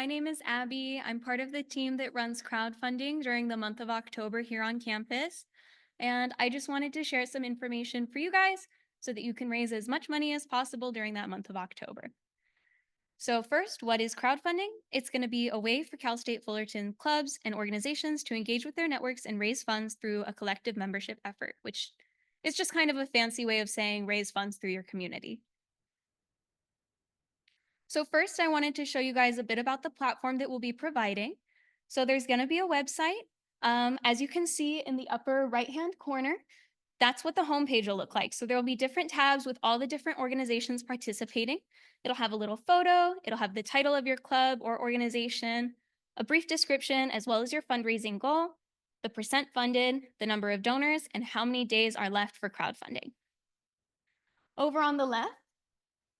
my name is Abby. I'm part of the team that runs crowdfunding during the month of October here on campus. And I just wanted to share some information for you guys so that you can raise as much money as possible during that month of October. So, first, what is crowdfunding? It's going to be a way for Cal State Fullerton clubs and organizations to engage with their networks and raise funds through a collective membership effort, which is just kind of a fancy way of saying raise funds through your community. So first, I wanted to show you guys a bit about the platform that we'll be providing. So there's going to be a website. As you can see in the upper right-hand corner, that's what the homepage will look like. So there will be different tabs with all the different organizations participating. It'll have a little photo, it'll have the title of your club or organization, a brief description, as well as your fundraising goal, the percent funded, the number of donors, and how many days are left for crowdfunding. Over on the left,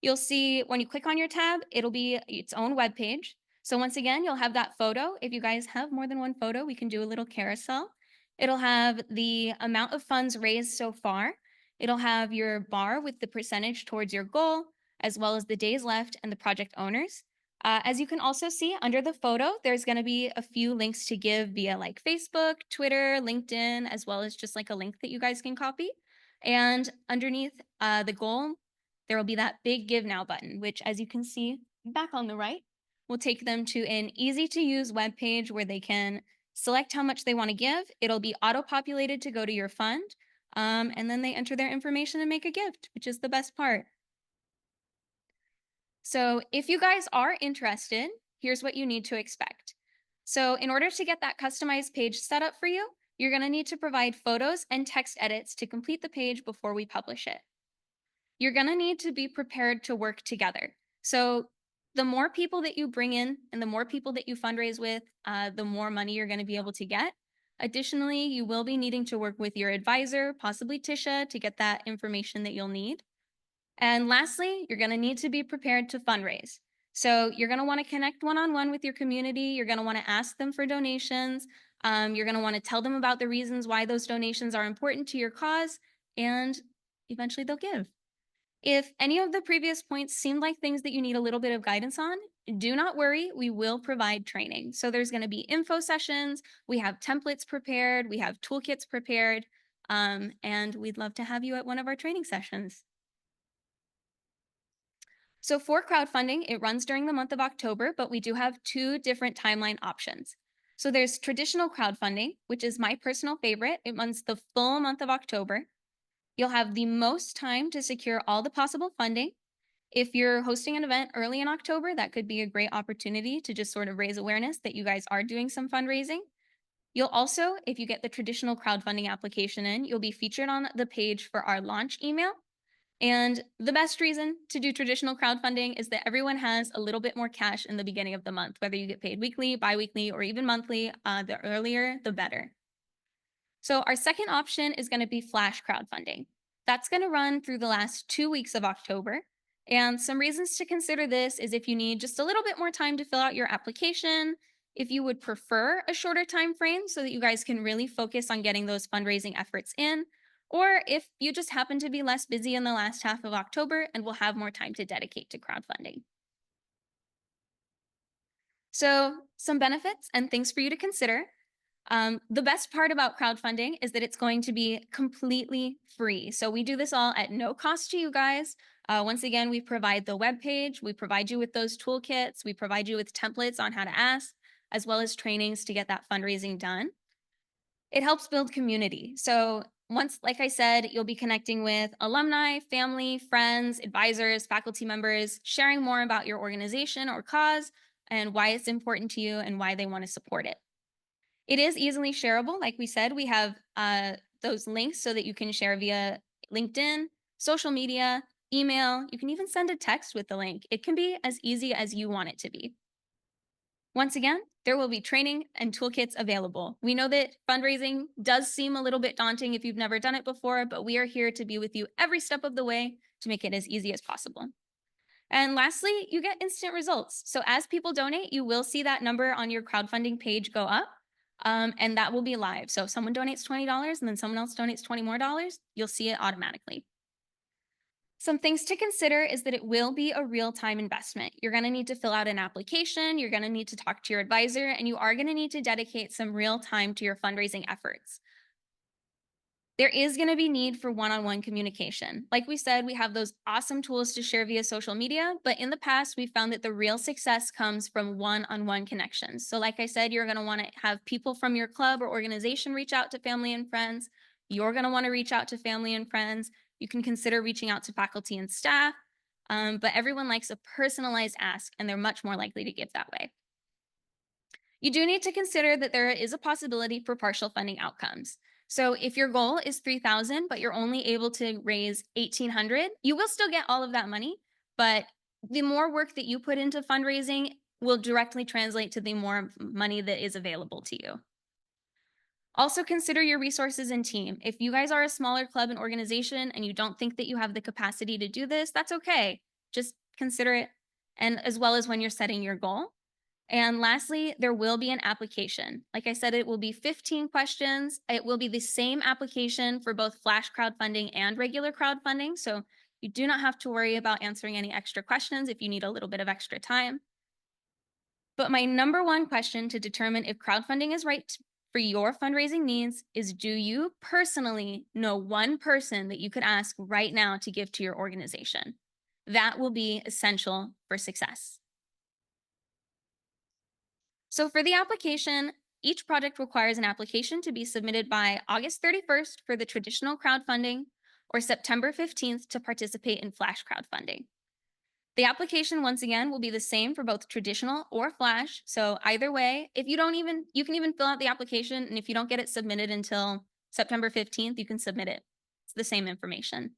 you'll see when you click on your tab, it'll be its own web page. So once again, you'll have that photo. If you guys have more than one photo, we can do a little carousel. It'll have the amount of funds raised so far. It'll have your bar with the percentage towards your goal, as well as the days left and the project owners. As you can also see under the photo, there's going to be a few links to give via like Facebook, Twitter, LinkedIn, as well as just like a link that you guys can copy. And underneath the goal, there will be that big Give Now button, which, as you can see back on the right, will take them to an easy to use web page where they can select how much they want to give. It'll be auto-populated to go to your fund, and then they enter their information and make a gift, which is the best part. So if you guys are interested, here's what you need to expect. So in order to get that customized page set up for you, you're going to need to provide photos and text edits to complete the page before we publish it. You're going to need to be prepared to work together. So the more people that you bring in and the more people that you fundraise with, the more money you're going to be able to get. Additionally, you will be needing to work with your advisor, possibly Tisha, to get that information that you'll need. And lastly, you're going to need to be prepared to fundraise. So you're going to want to connect one-on-one with your community. You're going to want to ask them for donations. You're going to want to tell them about the reasons why those donations are important to your cause, and eventually they'll give. If any of the previous points seem like things that you need a little bit of guidance on, do not worry, we will provide training. So there's going to be info sessions, we have templates prepared, we have toolkits prepared, and we'd love to have you at one of our training sessions. So for crowdfunding, it runs during the month of October, but we do have two different timeline options. So there's traditional crowdfunding, which is my personal favorite. It runs the full month of October. You'll have the most time to secure all the possible funding. If you're hosting an event early in October, that could be a great opportunity to just sort of raise awareness that you guys are doing some fundraising. You'll also, if you get the traditional crowdfunding application in, you'll be featured on the page for our launch email. And the best reason to do traditional crowdfunding is that everyone has a little bit more cash in the beginning of the month, whether you get paid weekly, biweekly, or even monthly, the earlier, the better. So our second option is going to be flash crowdfunding. That's going to run through the last 2 weeks of October. And some reasons to consider this is if you need just a little bit more time to fill out your application, if you would prefer a shorter time frame so that you guys can really focus on getting those fundraising efforts in, or if you just happen to be less busy in the last half of October and will have more time to dedicate to crowdfunding. So some benefits and things for you to consider. The best part about crowdfunding is that it's going to be completely free. So we do this all at no cost to you guys. Once again, we provide the web page, we provide you with those toolkits, we provide you with templates on how to ask, as well as trainings to get that fundraising done. It helps build community. So once, like I said, you'll be connecting with alumni, family, friends, advisors, faculty members, sharing more about your organization or cause and why it's important to you and why they want to support it. It is easily shareable. Like we said, we have those links so that you can share via LinkedIn, social media, email. You can even send a text with the link. It can be as easy as you want it to be. Once again, there will be training and toolkits available. We know that fundraising does seem a little bit daunting if you've never done it before, but we are here to be with you every step of the way to make it as easy as possible. And lastly, you get instant results. So as people donate, you will see that number on your crowdfunding page go up. And that will be live. So if someone donates $20 and then someone else donates $20 more, you'll see it automatically. Some things to consider is that it will be a real-time investment. You're going to need to fill out an application, you're going to need to talk to your advisor, and you are going to need to dedicate some real time to your fundraising efforts. There is going to be need for one-on-one communication. Like we said, we have those awesome tools to share via social media, but in the past, we found that the real success comes from one-on-one connections. So like I said, you're going to want to have people from your club or organization reach out to family and friends. You're going to want to reach out to family and friends. You can consider reaching out to faculty and staff, but everyone likes a personalized ask, and they're much more likely to give that way. You do need to consider that there is a possibility for partial funding outcomes. So if your goal is 3,000 but you're only able to raise 1,800, you will still get all of that money, but the more work that you put into fundraising will directly translate to the more money that is available to you. Also consider your resources and team. If you guys are a smaller club and organization and you don't think that you have the capacity to do this, that's okay. Just consider it, and as well as when you're setting your goal. And lastly, there will be an application. Like I said, it will be 15 questions. It will be the same application for both flash crowdfunding and regular crowdfunding. So you do not have to worry about answering any extra questions if you need a little bit of extra time. But my number one question to determine if crowdfunding is right for your fundraising needs is, do you personally know one person that you could ask right now to give to your organization? That will be essential for success. So for the application, each project requires an application to be submitted by August 31st for the traditional crowdfunding or September 15th to participate in flash crowdfunding. The application, once again, will be the same for both traditional or flash. So either way, if you don't even, you can even fill out the application, and if you don't get it submitted until September 15th, you can submit it. It's the same information.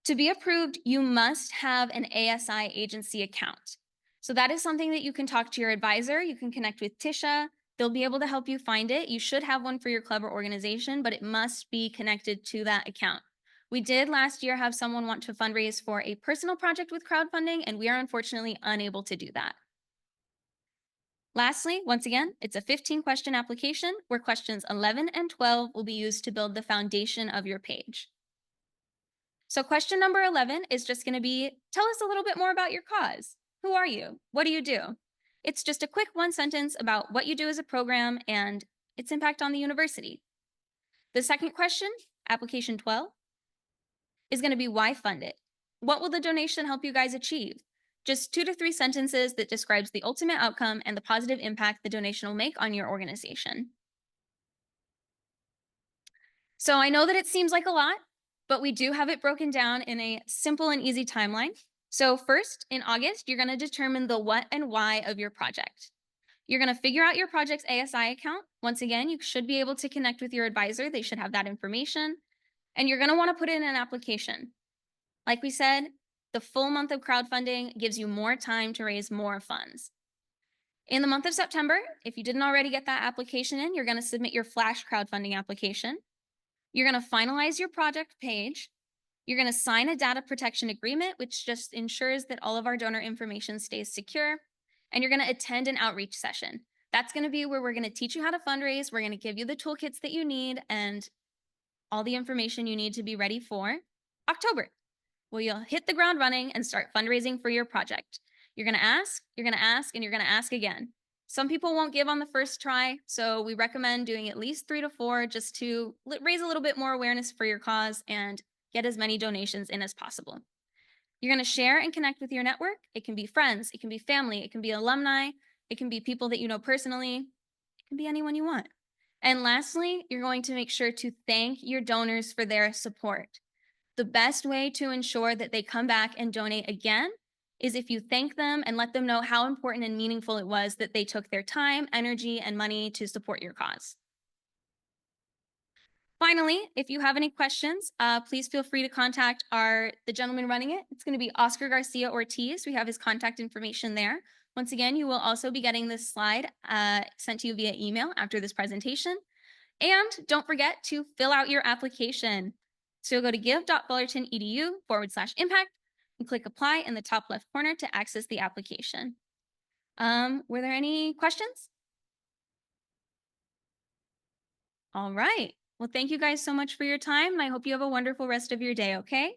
To be approved, you must have an ASI agency account. So that is something that you can talk to your advisor. You can connect with Tisha. They'll be able to help you find it. You should have one for your club or organization, but it must be connected to that account. We did last year have someone want to fundraise for a personal project with crowdfunding, and we are unfortunately unable to do that. Lastly, once again, it's a 15-question application where questions 11 and 12 will be used to build the foundation of your page. So question number 11 is just going to be, tell us a little bit more about your cause. Who are you? What do you do? It's just a quick one sentence about what you do as a program and its impact on the university. The second question, application 12, is going to be, why fund it? What will the donation help you guys achieve? Just 2 to 3 sentences that describes the ultimate outcome and the positive impact the donation will make on your organization. So I know that it seems like a lot, but we do have it broken down in a simple and easy timeline. So first, in August, you're going to determine the what and why of your project. You're going to figure out your project's ASI account. Once again, you should be able to connect with your advisor. They should have that information. And you're going to want to put in an application. Like we said, the full month of crowdfunding gives you more time to raise more funds. In the month of September, if you didn't already get that application in, you're going to submit your flash crowdfunding application. You're going to finalize your project page. You're going to sign a data protection agreement, which just ensures that all of our donor information stays secure. And you're going to attend an outreach session. That's going to be where we're going to teach you how to fundraise. We're going to give you the toolkits that you need and all the information you need to be ready for October. Well, you'll hit the ground running and start fundraising for your project. You're going to ask, and you're going to ask again. Some people won't give on the first try, so we recommend doing at least 3 to 4 just to raise a little bit more awareness for your cause and get as many donations in as possible. You're going to share and connect with your network. It can be friends, it can be family, it can be alumni, it can be people that you know personally, it can be anyone you want. And lastly, you're going to make sure to thank your donors for their support. The best way to ensure that they come back and donate again is if you thank them and let them know how important and meaningful it was that they took their time, energy, and money to support your cause. Finally, if you have any questions, please feel free to contact the gentleman running it. It's going to be Oscar Garcia Ortiz. We have his contact information there. Once again, you will also be getting this slide sent to you via email after this presentation. And don't forget to fill out your application. So go to give.fullerton.edu/impact and click apply in the top left corner to access the application. Were there any questions? All right. Well, thank you guys so much for your time, and I hope you have a wonderful rest of your day, okay?